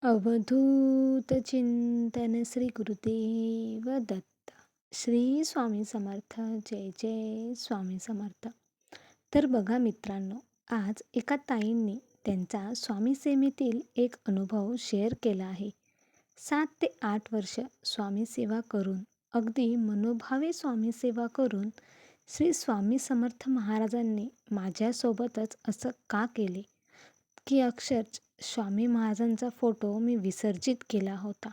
अवधूत चिंतन श्री गुरुदेव दत्त. श्री स्वामी समर्थ. जय जय स्वामी समर्थ. तर बघा मित्रांनो, आज एका ताईंनी त्यांचा स्वामी सेवेतील एक अनुभव शेअर केला आहे. 7 ते 8 वर्ष स्वामी सेवा करून, अगदी मनोभावे स्वामी सेवा करून श्री स्वामी समर्थ महाराजांनी माझ्यासोबतच असं का केले की स्वामी महाराजांचा फोटो मी विसर्जित केला होता.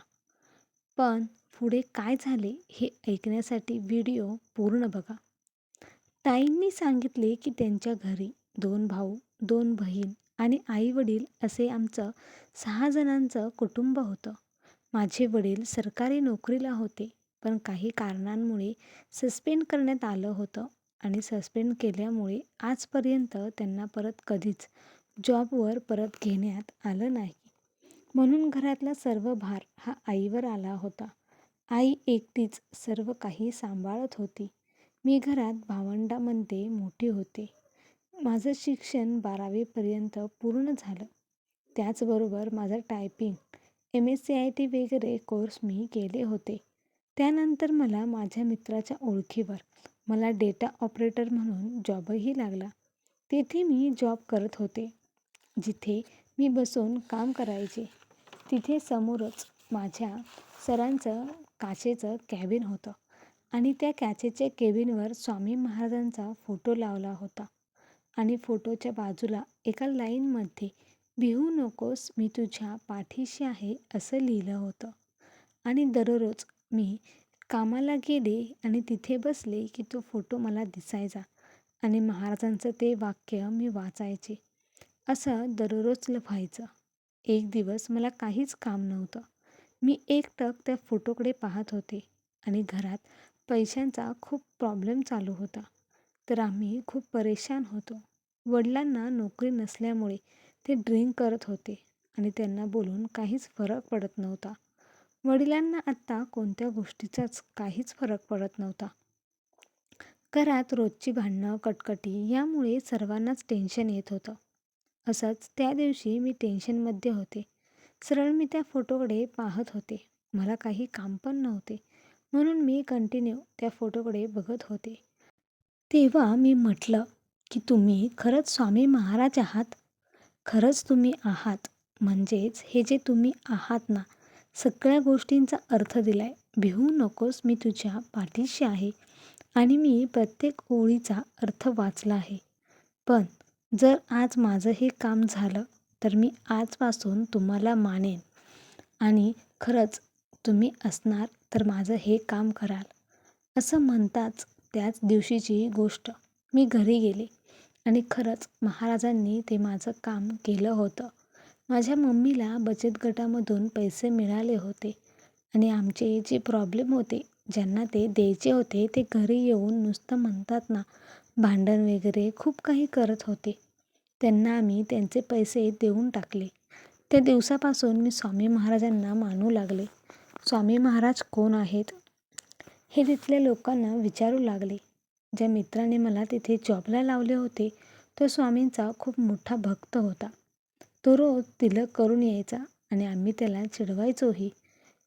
पण पुढे काय झाले हे ऐकण्यासाठी व्हिडिओ पूर्ण बघा. ताईंनी सांगितले की त्यांच्या घरी 2 भाऊ, 2 बहीण आणि आई-वडील असे आमचं 6 जणांचं कुटुंब होतं. माझे वडील सरकारी नोकरीला होते, पण काही कारणांमुळे सस्पेंड करण्यात आलं होतं आणि सस्पेंड केल्यामुळे आजपर्यंत त्यांना परत कधीच जॉबवर परत घेण्यात आलं नाही. म्हणून घरातला सर्व भार हा आईवर आला होता. आई एकटीच सर्व काही सांभाळत होती. मी घरात भावंडांमध्ये मोठी होते. माझं शिक्षण 12वी पर्यंत पूर्ण झालं. त्याचबरोबर माझं टायपिंग, MSc वगैरे कोर्स मी केले होते. त्यानंतर मला माझ्या मित्राच्या ओळखीवर मला डेटा ऑपरेटर म्हणून जॉबही लागला. तेथे मी जॉब करत होते. जिथे मी बसून काम करायचे तिथे समोरच माझ्या सरांचं काचेचं कॅबिन होतं आणि त्या काचेच्या केबिनवर स्वामी महाराजांचा फोटो लावला होता आणि फोटोच्या बाजूला एका लाईनमध्ये "भिवू नकोस, मी तुझ्या पाठीशी आहे" असं लिहिलं होतं. आणि दररोज मी कामाला गेले आणि तिथे बसले की तो फोटो मला दिसायचा आणि महाराजांचं ते वाक्य मी वाचायचे. असं दररोज व्हायचं. एक दिवस मला काहीच काम नव्हतं. मी एकटक त्या फोटोकडे पाहत होते आणि घरात पैशांचा खूप प्रॉब्लेम चालू होता. तर आम्ही खूप परेशान होतो. वडिलांना नोकरी नसल्यामुळे ते ड्रिंक करत होते आणि त्यांना बोलून काहीच फरक पडत नव्हता. वडिलांना आत्ता कोणत्या गोष्टीचाच काहीच फरक पडत नव्हता. घरात रोजची भांडणं, कटकटी यामुळे सर्वांनाच टेन्शन येत होतं. असंच त्या दिवशी मी टेन्शनमध्ये होते. सरळ मी त्या फोटोकडे पाहत होते. मला काही काम पण नव्हते, म्हणून मी कंटिन्यू त्या फोटोकडे बघत होते. तेव्हा मी म्हटलं की तुम्ही खरंच स्वामी महाराज आहात? खरंच तुम्ही आहात म्हणजेच हे जे तुम्ही आहात ना, सगळ्या गोष्टींचा अर्थ दिलाय. भिवू नकोस, मी तुझ्या पाठीशी आहे आणि मी प्रत्येक ओळीचा अर्थ वाचला आहे. पण जर आज माझं हे काम झालं तर मी आजपासून तुम्हाला मानेन आणि खरंच तुम्ही असणार तर माझं हे काम कराल. असं म्हणताच त्याच दिवशीची गोष्ट मी घरी गेले आणि खरंच महाराजांनी ते माझं काम केलं होतं. माझ्या मम्मीला बचत गटामधून पैसे मिळाले होते आणि आमचे जे प्रॉब्लेम होते, ज्यांना ते द्यायचे होते, ते घरी येऊन नुसतं म्हणतात ना, भांडण वगैरे खूप काही करत होते. त्यांना आम्ही त्यांचे पैसे देऊन टाकले. त्या दिवसापासून मी स्वामी महाराजांना मानू लागले. स्वामी महाराज कोण आहेत हे तिथल्या लोकांना विचारू लागले. ज्या मित्राने मला तिथे जॉबला लावले होते, तो स्वामींचा खूप मोठा भक्त होता. तो रोज तिलक करून यायचा आणि आम्ही त्याला चिडवायचोही.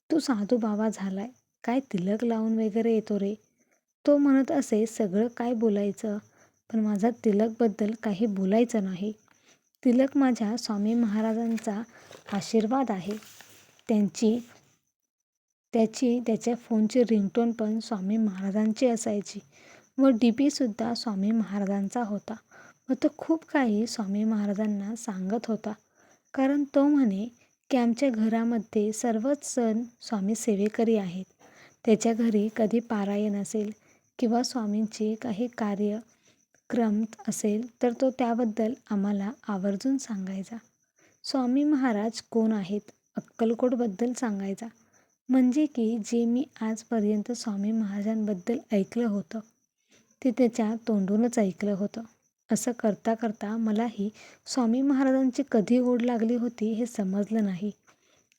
"तू साधू बाबा झालाय, काय तिलक लावून वगैरे येतो रे?" तो म्हणत असे, "सगळं काय बोलायचं, पण माझा तिलकबद्दल काही बोलायचं नाही. तिलक माझ्या स्वामी महाराजांचा आशीर्वाद आहे." त्याच्या फोनची रिंगटोन पण स्वामी महाराजांची असायची व DP सुद्धा स्वामी महाराजांचा होता व तो खूप काही स्वामी महाराजांना सांगत होता. कारण तो म्हणे की आमच्या घरामध्ये सर्वच सण स्वामी सेवेकरी आहेत. त्याच्या घरी कधी पारायण असेल किंवा स्वामींचे काही कार्यक्रम असेल तर तो त्याबद्दल आम्हाला आवर्जून सांगायचा. स्वामी महाराज कोण आहेत, अक्कलकोटबद्दल सांगायचा. म्हणजे की जे मी आजपर्यंत स्वामी महाराजांबद्दल ऐकलं होतं ते त्याच्या तोंडूनच ऐकलं होतं. असं करता करता मलाही स्वामी महाराजांची कधी ओढ लागली होती हे समजलं नाही.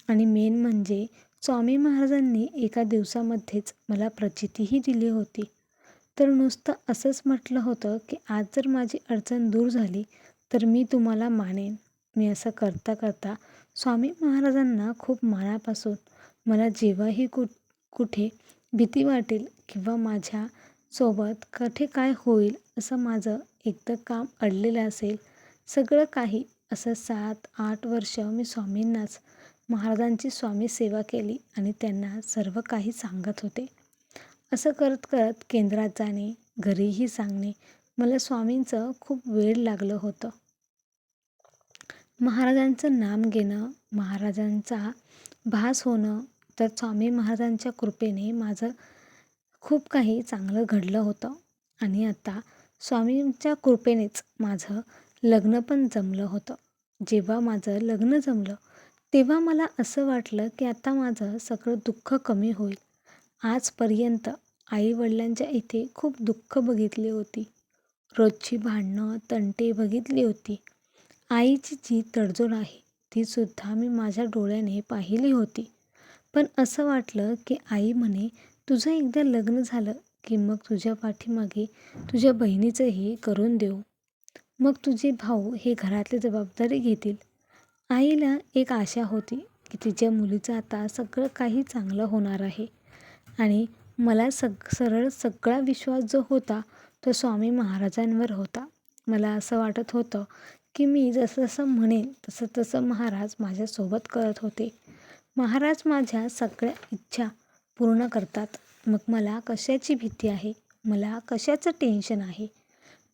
आणि मेन म्हणजे स्वामी महाराजांनी एका दिवसामध्येच मला प्रचितीही दिली होती. तर नुसतं असंच म्हटलं होतं की आज जर माझी अडचण दूर झाली तर मी तुम्हाला मानेन. मी असं करता करता स्वामी महाराजांना खूप मनापासून मला जेव्हाही कुठे भीती वाटेल किंवा माझ्यासोबत कुठे काय होईल असं माझं एकदा काम अडलेलं असेल, सगळं काही असं 7-8 वर्ष मी स्वामींनाच महाराजांची स्वामी सेवा केली आणि त्यांना सर्व काही सांगत होते. असं करत करत केंद्रात जाणे, घरीही सांगणे, मला स्वामींचं खूप वेड लागलं होतं. महाराजांचं नाम घेणं, महाराजांचा भास होणं, तर स्वामी महाराजांच्या कृपेने माझं खूप काही चांगलं घडलं होतं. आणि आता स्वामींच्या कृपेनेच माझं लग्न पण जमलं होतं. जेव्हा माझं लग्न जमलं, तेव्हा मला असं वाटलं की आता माझं सगळं दुःख कमी होईल. आजपर्यंत आई-वडिलांच्या इथे खूप दुःख बघितली होती. रोजची भांडणं, तंटे बघितली होती. आईची जी तडजोड आहे, तीसुद्धा मी माझ्या डोळ्याने पाहिली होती. पण असं वाटलं की आई म्हणे, तुझं एकदा लग्न झालं की मग तुझ्या पाठीमागे तुझ्या बहिणीचंही करून देऊ. मग तुझे भाऊ हे घरातली जबाबदारी घेतील. आईला एक आशा होती की तिच्या मुलीचं आता सगळं काही चांगलं होणार आहे. आणि मला सरळ सगळा विश्वास जो होता तो स्वामी महाराजांवर होता. मला असं वाटत होतं की मी जसं जसं म्हणेन तसं तसं महाराज माझ्यासोबत करत होते. महाराज माझ्या सगळ्या इच्छा पूर्ण करतात. मग मला कशाची भीती आहे, मला कशाचं टेन्शन आहे.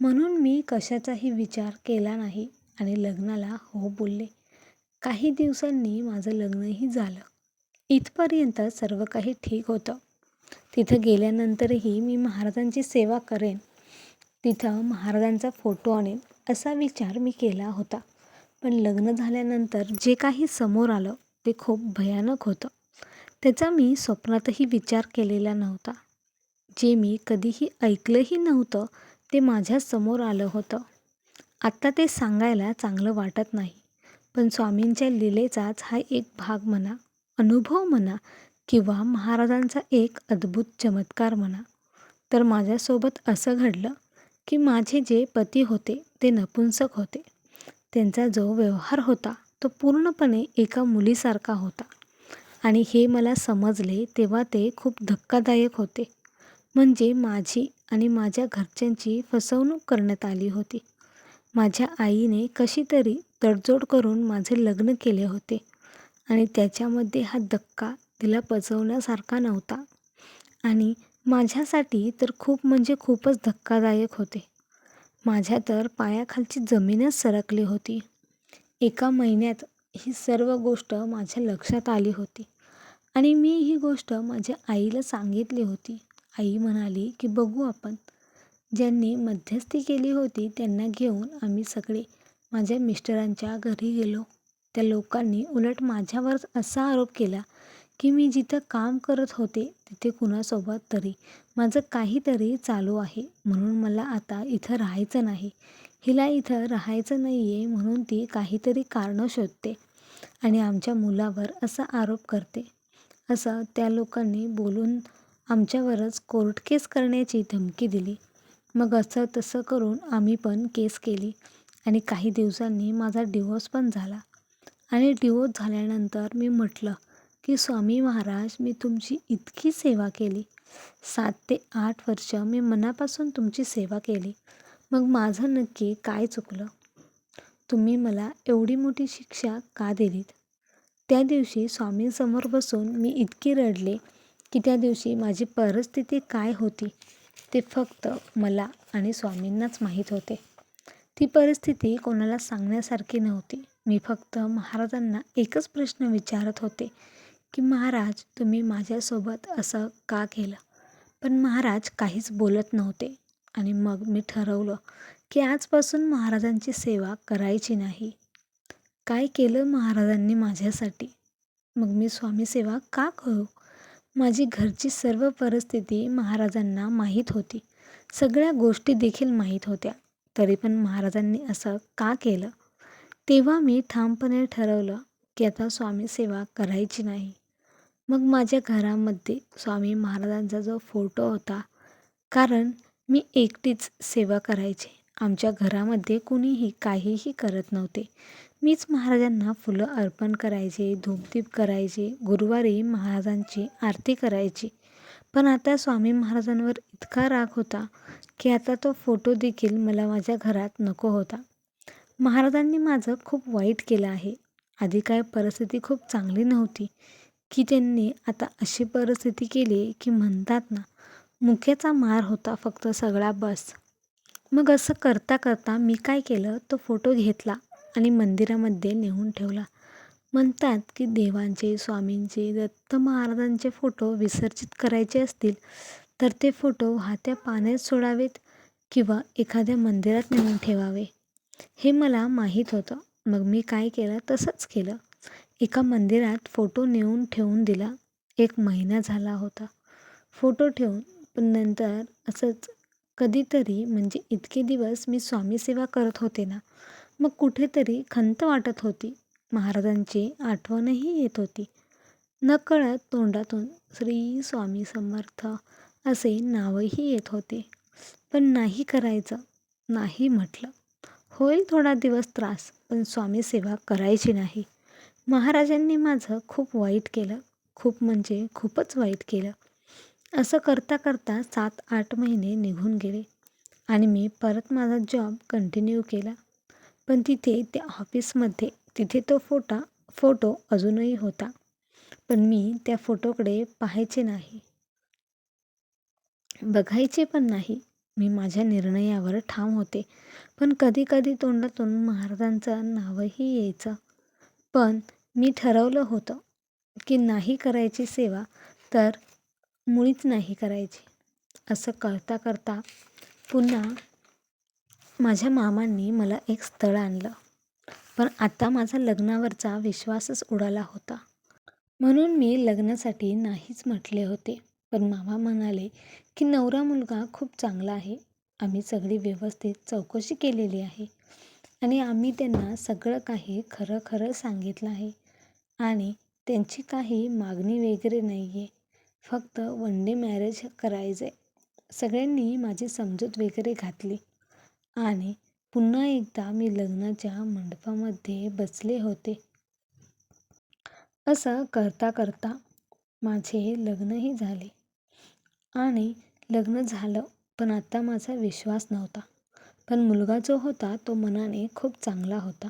म्हणून मी कशाचाही विचार केला नाही आणि लग्नाला हो बोलले. काही दिवसांनी माझं लग्नही झालं. इथपर्यंत सर्व काही ठीक होतं. तिथं गेल्यानंतरही मी महाराजांची सेवा करेन, तिथं महाराजांचा फोटो आणेन असा विचार मी केला होता. पण लग्न झाल्यानंतर जे काही समोर आलं ते खूप भयानक होतं. त्याचा मी स्वप्नातही विचार केलेला नव्हता. जे मी कधीही ऐकलंही नव्हतं ते माझ्यासमोर आलं होतं. आत्ता ते सांगायला चांगलं वाटत नाही. पण स्वामींच्या लीलेचाच हा एक भाग म्हणा, अनुभव म्हणा किंवा महाराजांचा एक अद्भुत चमत्कार म्हणा. तर माझ्यासोबत असं घडलं की माझे जे पती होते ते नपुंसक होते. त्यांचा जो व्यवहार होता तो पूर्णपणे एका मुलीसारखा होता. आणि हे मला समजले तेव्हा ते खूप धक्कादायक होते. म्हणजे माझी आणि माझ्या घरच्यांची फसवणूक करण्यात आली होती. माझ्या आईने कशी तरी तडजोड करून माझे लग्न केले होते आणि त्याच्यामध्ये हा धक्का तिला पचवण्यासारखा नव्हता. आणि माझ्यासाठी तर खूप म्हणजे खूपच धक्कादायक होते. माझ्या तर पायाखालची जमीनच सरकली होती. एका महिन्यात ही सर्व गोष्ट माझ्या लक्षात आली होती आणि मी ही गोष्ट माझ्या आईला सांगितली होती. आई म्हणाली की बघू आपण. ज्यांनी मध्यस्थी केली होती त्यांना घेऊन आम्ही सगळे माझ्या मिस्टरांच्या घरी गेलो. त्या लोकांनी उलट माझ्यावरच असा आरोप केला की मी जिथं काम करत होते तिथे कुणासोबत तरी माझं काहीतरी चालू आहे, म्हणून मला आता इथं राहायचं नाही. हिला इथं राहायचं नाही आहे म्हणून ती काहीतरी कारणं शोधते आणि आमच्या मुलावर असा आरोप करते. असं त्या लोकांनी बोलून आमच्यावरच कोर्ट केस करण्याची धमकी दिली. मग असं तसं करून आम्ही पण केस केली आणि काही दिवसांनी माझा डिवोर्स पण झाला. आणि डिवोर्स झाल्यानंतर मी म्हटलं की स्वामी महाराज, मी तुमची इतकी सेवा केली, 7 ते 8 वर्ष मी मनापासून तुमची सेवा केली. मग माझं नक्की काय चुकलं? तुम्ही मला एवढी मोठी शिक्षा का दिलीत? त्या दिवशी स्वामींसमोर बसून मी इतकी रडले की त्या दिवशी माझी परिस्थिती काय होती ते फक्त मला आणि स्वामींनाच माहीत होते. ती परिस्थिती कोणाला सांगण्यासारखी नव्हती. मी फक्त महाराजांना एकच प्रश्न विचारत होते की महाराज, तुम्ही माझ्यासोबत असं का केलं? पण महाराज काहीच बोलत नव्हते. आणि मग मी ठरवलं की आजपासून महाराजांची सेवा करायची नाही. काय केलं महाराजांनी माझ्यासाठी? मग मी स्वामी सेवा का करू? माझी घरची सर्व परिस्थिती महाराजांना माहीत होती. सगळ्या गोष्टी देखील माहीत होत्या. तरी पण महाराजांनी असं का केलं? तेव्हा मी ठामपणे ठरवलं की आता स्वामी सेवा करायची नाही. मग माझ्या घरामध्ये स्वामी महाराजांचा जो फोटो होता, कारण मी एकटीच सेवा करायचे. आमच्या घरामध्ये कुणीही काहीही करत नव्हते. मीच महाराजांना फुलं अर्पण करायचे, धूपदीप करायचे, गुरुवारी महाराजांची आरती करायची. पण आता स्वामी महाराजांवर इतका राग होता की आता तो फोटो देखील मला माझ्या घरात नको होता. महाराजांनी माझं खूप वाईट केलं आहे. आधी काय परिस्थिती खूप चांगली नव्हती की त्यांनी आता अशी परिस्थिती केली की म्हणतात ना, मुक्याचा मार होता फक्त सगळा बस. मग असं करता करता मी काय केलं, तो फोटो घेतला आणि मंदिरामध्ये नेऊन ठेवला. म्हणतात की देवांचे, स्वामींचे, दत्त महाराजांचे फोटो विसर्जित करायचे असतील तर ते फोटो वाहत्या पाण्यात सोडावेत किंवा एखाद्या मंदिरात नेऊन ठेवावे. हे मला माहीत होतं. मग मी काय केलं, तसंच केलं. एका मंदिरात फोटो नेऊन ठेवून दिला. 1 महिना झाला होता फोटो ठेवून. पण नंतर असंच कधीतरी, म्हणजे इतके दिवस मी स्वामी सेवा करत होते ना, मग कुठेतरी खंत वाटत होती. महाराजांची आठवणही येत होती. नकळत तोंडातून श्री स्वामी समर्थ असे नावही येत होते. पण नाही करायचं, नाही म्हटलं. होईल थोडा दिवस त्रास, पण स्वामी सेवा करायची नाही. महाराजांनी माझं खूप वाईट केलं. खूप म्हणजे खूपच वाईट केलं. असं करता करता 7-8 महिने निघून गेले आणि मी परत माझा जॉब कंटिन्यू केला. पण तिथे त्या ऑफिसमध्ये तिथे तो फोटो अजूनही होता. पण मी त्या फोटोकडे पाहायचे नाही, बघायचे पण नाही. मी माझ्या निर्णयावर ठाम होते. पण कधी कधी तोंडातून महाराजांचं नावही यायचं. पण मी ठरवलं होतं की नाही करायची सेवा तर मुळीच नाही करायची. असं करता करता पुन्हा माझ्या मामांनी मला एक स्थळ आणलं. पण आता माझा लग्नावरचा विश्वासच उडाला होता. म्हणून मी लग्नासाठी नाहीच म्हटले होते. पण मामा म्हणाले की नवरा मुलगा खूप चांगला आहे. आम्ही सगळी व्यवस्थित चौकशी केलेली आहे आणि आम्ही त्यांना सगळं काही खरं खरं सांगितलं आहे आणि त्यांची काही मागणी वगैरे नाही आहे. फक्त वन डे मॅरेज करायचं आहे. सगळ्यांनी माझी समजूत वगैरे घातली आणि पुन्हा एकदा मी लग्नाच्या मंडपामध्ये बसले होते. असं करता करता माझे लग्नही झाले आणि लग्न झालं. पण आता माझा विश्वास नव्हता. पण मुलगा जो होता तो मनाने खूप चांगला होता.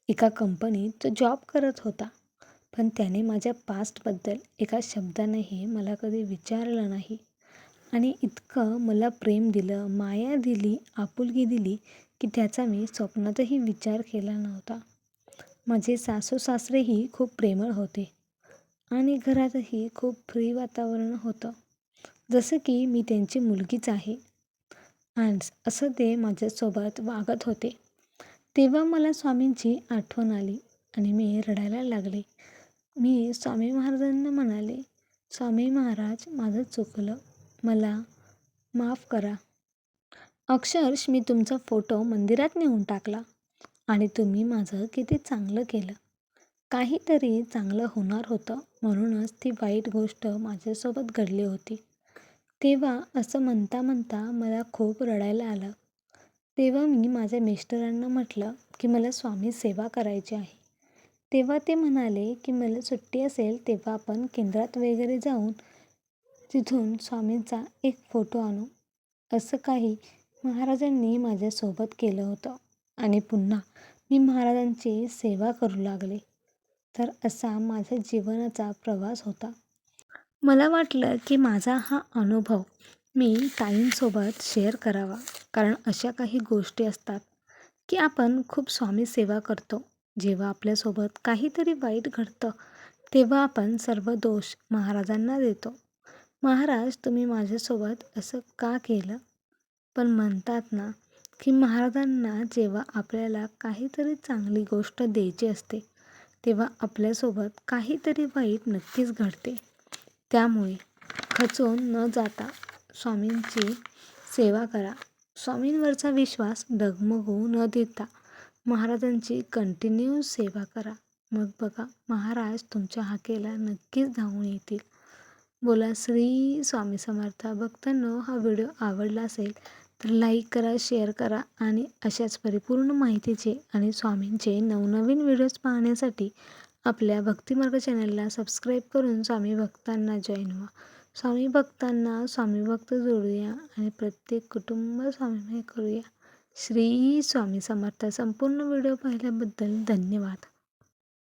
एका कंपनीत तो जॉब करत होता. पण त्याने माझ्या पास्टबद्दल एका शब्दानेही मला कधी विचारलं नाही आणि इतकं मला प्रेम दिलं, माया दिली, आपुलकी दिली की त्याचा मी स्वप्नातही विचार केला नव्हता. माझे सासू सासरेही खूप प्रेमळ होते आणि घरातही खूप फ्री वातावरण होतं, जसं की मी त्यांची मुलगीच आहे आणि असं ते माझ्यासोबत वागत होते. तेव्हा मला स्वामींची आठवण आली आणि मी रडायला लागले. मी स्वामी महाराजांना म्हणाले, स्वामी महाराज, माझं चुकलं, मला माफ करा. अक्षरशः मी तुमचा फोटो मंदिरात नेऊन टाकला आणि तुम्ही माझं किती चांगलं केलं. काहीतरी चांगलं होणार होतं म्हणूनच ती वाईट गोष्ट माझ्यासोबत घडली होती. तेव्हा असं म्हणता म्हणता मला खूप रडायला आलं. तेव्हा मी माझ्या मिस्टरांना म्हटलं की मला स्वामी सेवा करायची आहे. तेव्हा ते म्हणाले की मला सुट्टी असेल तेव्हा आपण केंद्रात वगैरे जाऊन तिथून स्वामींचा एक फोटो आणू. असं काही महाराजांनी माझ्यासोबत केलं होतं आणि पुन्हा मी महाराजांची सेवा करू लागले. तर असा माझ्या जीवनाचा प्रवास होता. मला वाटलं की माझा हा अनुभव मी ताईंसोबत शेअर करावा. कारण अशा काही गोष्टी असतात की आपण खूप स्वामी सेवा करतो. जेव्हा आपल्यासोबत काहीतरी वाईट घडतं तेव्हा आपण सर्व दोष महाराजांना देतो. महाराज, तुम्ही माझ्यासोबत असं का केलं? पण म्हणतात ना की महाराजांना जेव्हा आपल्याला काहीतरी चांगली गोष्ट द्यायची असते तेव्हा आपल्यासोबत काहीतरी वाईट नक्कीच घडते. त्यामुळे खचून न जाता स्वामींची सेवा करा. स्वामींवरचा विश्वास डगमगू न देता महाराजांची कंटिन्यू सेवा करा. मग बघा, महाराज तुमच्या हाकेला नक्कीच धावून येतील. बोला श्री स्वामी समर्थ. भक्तांनो, हा व्हिडिओ आवडला असेल तर लाईक करा, शेअर करा आणि अशाच परिपूर्ण माहितीचे आणि स्वामींचे नवनवीन व्हिडिओज पाहण्यासाठी आपल्या भक्तिमार्ग चॅनलला सबस्क्राईब करून स्वामी भक्तांना जॉईन व्हा. स्वामी भक्तांना स्वामी भक्त जोडूया आणि प्रत्येक कुटुंब स्वामीमय करूया. श्री स्वामी समर्थ. संपूर्ण व्हिडिओ पाहिल्याबद्दल धन्यवाद.